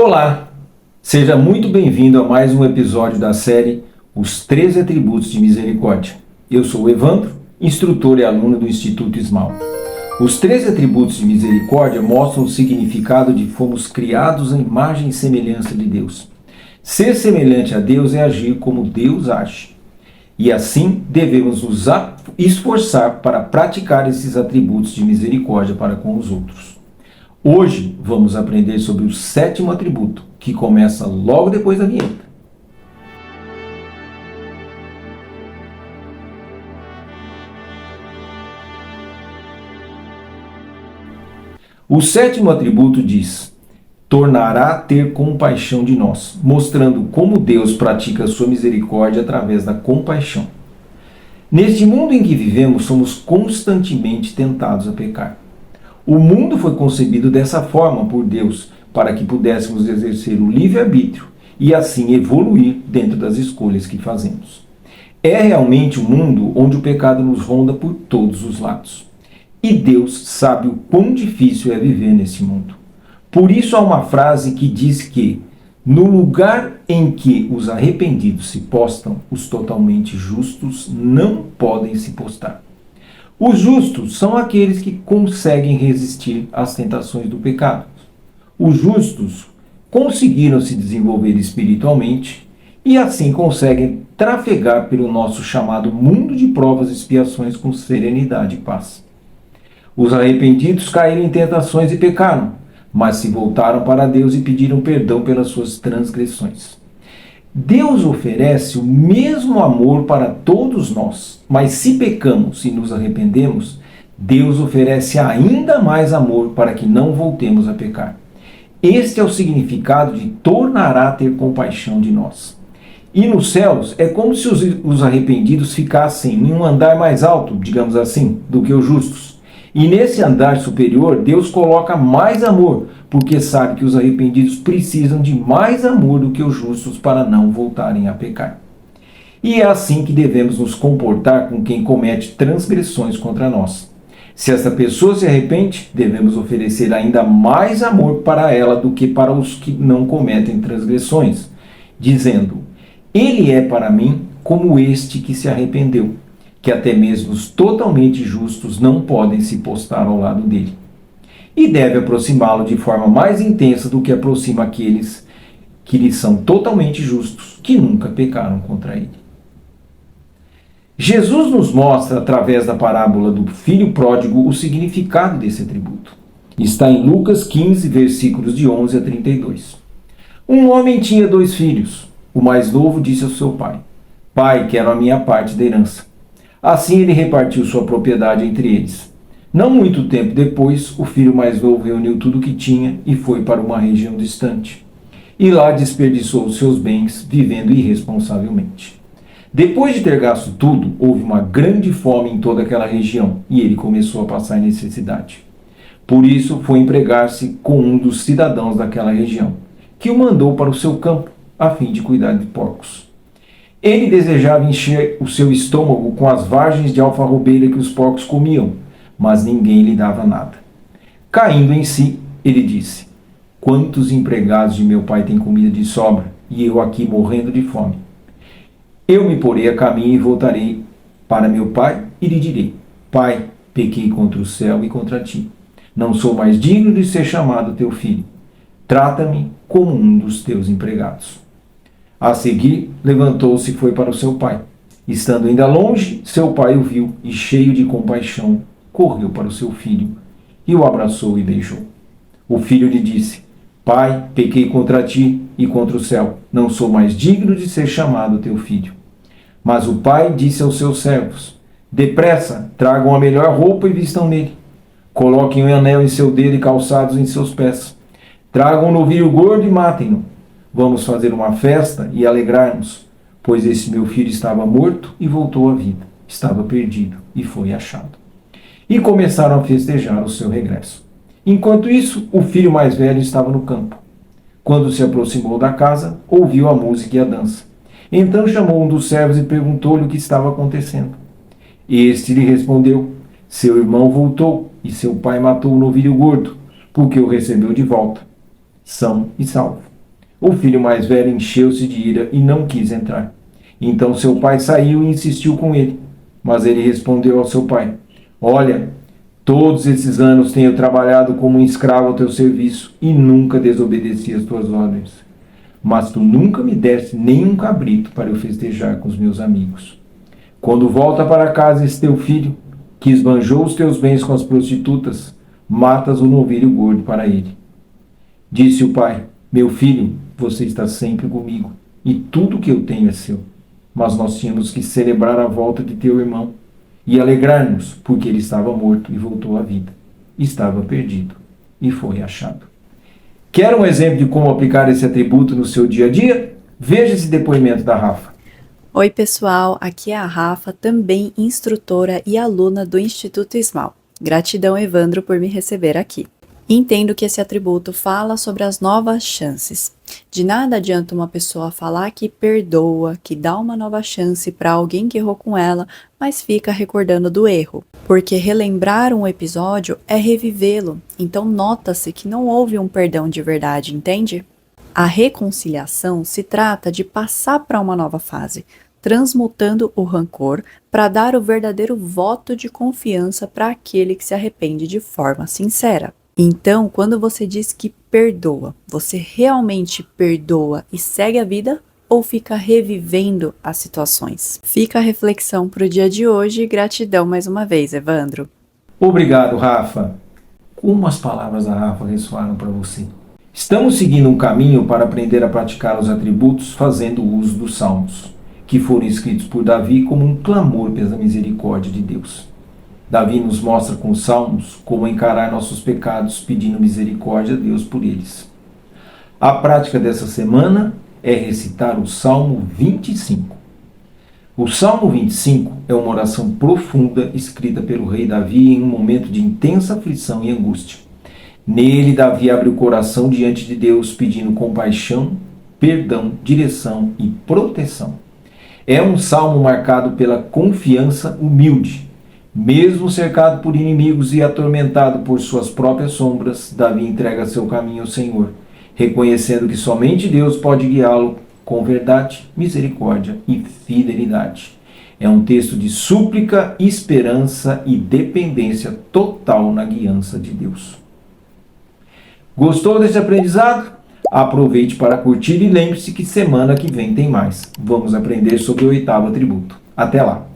Olá, seja muito bem-vindo a mais um episódio da série Os 13 Atributos de Misericórdia. Eu sou o Evandro, instrutor e aluno do Instituto Ismael. Os 13 atributos de misericórdia mostram o significado de fomos criados à imagem e semelhança de Deus. Ser semelhante a Deus é agir como Deus age. E assim devemos nos esforçar para praticar esses atributos de misericórdia para com os outros. Hoje vamos aprender sobre o 7º atributo, que começa logo depois da vinheta. O 7º atributo diz: tornará a ter compaixão de nós, mostrando como Deus pratica a sua misericórdia através da compaixão. Neste mundo em que vivemos, somos constantemente tentados a pecar. O mundo foi concebido dessa forma por Deus, para que pudéssemos exercer o livre-arbítrio e assim evoluir dentro das escolhas que fazemos. É realmente um mundo onde o pecado nos ronda por todos os lados. E Deus sabe o quão difícil é viver nesse mundo. Por isso há uma frase que diz que, no lugar em que os arrependidos se postam, os totalmente justos não podem se postar. Os justos são aqueles que conseguem resistir às tentações do pecado. Os justos conseguiram se desenvolver espiritualmente e assim conseguem trafegar pelo nosso chamado mundo de provas e expiações com serenidade e paz. Os arrependidos caíram em tentações e pecaram, mas se voltaram para Deus e pediram perdão pelas suas transgressões. Deus oferece o mesmo amor para todos nós, mas se pecamos e nos arrependemos, Deus oferece ainda mais amor para que não voltemos a pecar. Este é o significado de tornará a ter compaixão de nós. E nos céus é como se os arrependidos ficassem em um andar mais alto, digamos assim, do que os justos. E nesse andar superior, Deus coloca mais amor, porque sabe que os arrependidos precisam de mais amor do que os justos para não voltarem a pecar. E é assim que devemos nos comportar com quem comete transgressões contra nós. Se essa pessoa se arrepende, devemos oferecer ainda mais amor para ela do que para os que não cometem transgressões, dizendo: ele é para mim como este que se arrependeu, que até mesmo os totalmente justos não podem se postar ao lado dele. E deve aproximá-lo de forma mais intensa do que aproxima aqueles que lhe são totalmente justos, que nunca pecaram contra ele. Jesus nos mostra, através da parábola do filho pródigo, o significado desse atributo. Está em Lucas 15, versículos de 11 a 32. Um homem tinha 2 filhos. O mais novo disse ao seu pai: pai, quero a minha parte da herança. Assim ele repartiu sua propriedade entre eles. Não muito tempo depois, o filho mais novo reuniu tudo o que tinha e foi para uma região distante. E lá desperdiçou os seus bens, vivendo irresponsavelmente. Depois de ter gasto tudo, houve uma grande fome em toda aquela região e ele começou a passar necessidade. Por isso, foi empregar-se com um dos cidadãos daquela região, que o mandou para o seu campo, a fim de cuidar de porcos. Ele desejava encher o seu estômago com as vargens de alfarrobeira que os porcos comiam, mas ninguém lhe dava nada. Caindo em si, ele disse: quantos empregados de meu pai têm comida de sobra, e eu aqui morrendo de fome? Eu me porei a caminho e voltarei para meu pai e lhe direi: pai, pequei contra o céu e contra ti. Não sou mais digno de ser chamado teu filho. Trata-me como um dos teus empregados. A seguir, levantou-se e foi para o seu pai. Estando ainda longe, seu pai o viu e, cheio de compaixão, correu para o seu filho e o abraçou e beijou. O filho lhe disse: pai, pequei contra ti e contra o céu. Não sou mais digno de ser chamado teu filho. Mas o pai disse aos seus servos: depressa, tragam a melhor roupa e vistam nele. Coloquem um anel em seu dedo e calçados em seus pés. Tragam um novilho gordo e matem-no. Vamos fazer uma festa e alegrar-nos, pois esse meu filho estava morto e voltou à vida. Estava perdido e foi achado. E começaram a festejar o seu regresso. Enquanto isso, o filho mais velho estava no campo. Quando se aproximou da casa, ouviu a música e a dança. Então chamou um dos servos e perguntou-lhe o que estava acontecendo. Este lhe respondeu: seu irmão voltou e seu pai matou o novilho gordo, porque o recebeu de volta. são e salvo. O filho mais velho encheu-se de ira e não quis entrar. Então seu pai saiu e insistiu com ele. Mas ele respondeu ao seu pai: Olha, todos esses anos tenho trabalhado como um escravo ao teu serviço e nunca desobedeci às tuas ordens. Mas tu nunca me deste nenhum cabrito para eu festejar com os meus amigos. Quando volta para casa esse teu filho, que esbanjou os teus bens com as prostitutas, matas o novilho gordo para ele. Disse o pai: Meu filho, você está sempre comigo, e tudo que eu tenho é seu. Mas nós tínhamos que celebrar a volta de teu irmão, e alegrar-nos, porque ele estava morto e voltou à vida. Estava perdido, e foi achado. Quer um exemplo de como aplicar esse atributo no seu dia a dia? Veja esse depoimento da Rafa. Oi pessoal, aqui é a Rafa, também instrutora e aluna do Instituto Ismal. Gratidão, Evandro, por me receber aqui. Entendo que esse atributo fala sobre as novas chances. De nada adianta uma pessoa falar que perdoa, que dá uma nova chance para alguém que errou com ela, mas fica recordando do erro. Porque relembrar um episódio é revivê-lo, então nota-se que não houve um perdão de verdade, entende? A reconciliação se trata de passar para uma nova fase, transmutando o rancor para dar o verdadeiro voto de confiança para aquele que se arrepende de forma sincera. Então, quando você diz que perdoa, você realmente perdoa e segue a vida ou fica revivendo as situações? Fica a reflexão para o dia de hoje e gratidão mais uma vez, Evandro. Obrigado, Rafa. Como as palavras da Rafa ressoaram para você? Estamos seguindo um caminho para aprender a praticar os atributos fazendo uso dos Salmos, que foram escritos por Davi como um clamor pela misericórdia de Deus. Davi nos mostra com os Salmos como encarar nossos pecados pedindo misericórdia a Deus por eles. A prática dessa semana é recitar o Salmo 25. O Salmo 25 é uma oração profunda escrita pelo rei Davi em um momento de intensa aflição e angústia. Nele, Davi abre o coração diante de Deus pedindo compaixão, perdão, direção e proteção. É um salmo marcado pela confiança humilde. Mesmo cercado por inimigos e atormentado por suas próprias sombras, Davi entrega seu caminho ao Senhor, reconhecendo que somente Deus pode guiá-lo com verdade, misericórdia e fidelidade. É um texto de súplica, esperança e dependência total na guiança de Deus. Gostou desse aprendizado? Aproveite para curtir e lembre-se que semana que vem tem mais. Vamos aprender sobre o 8º atributo. Até lá!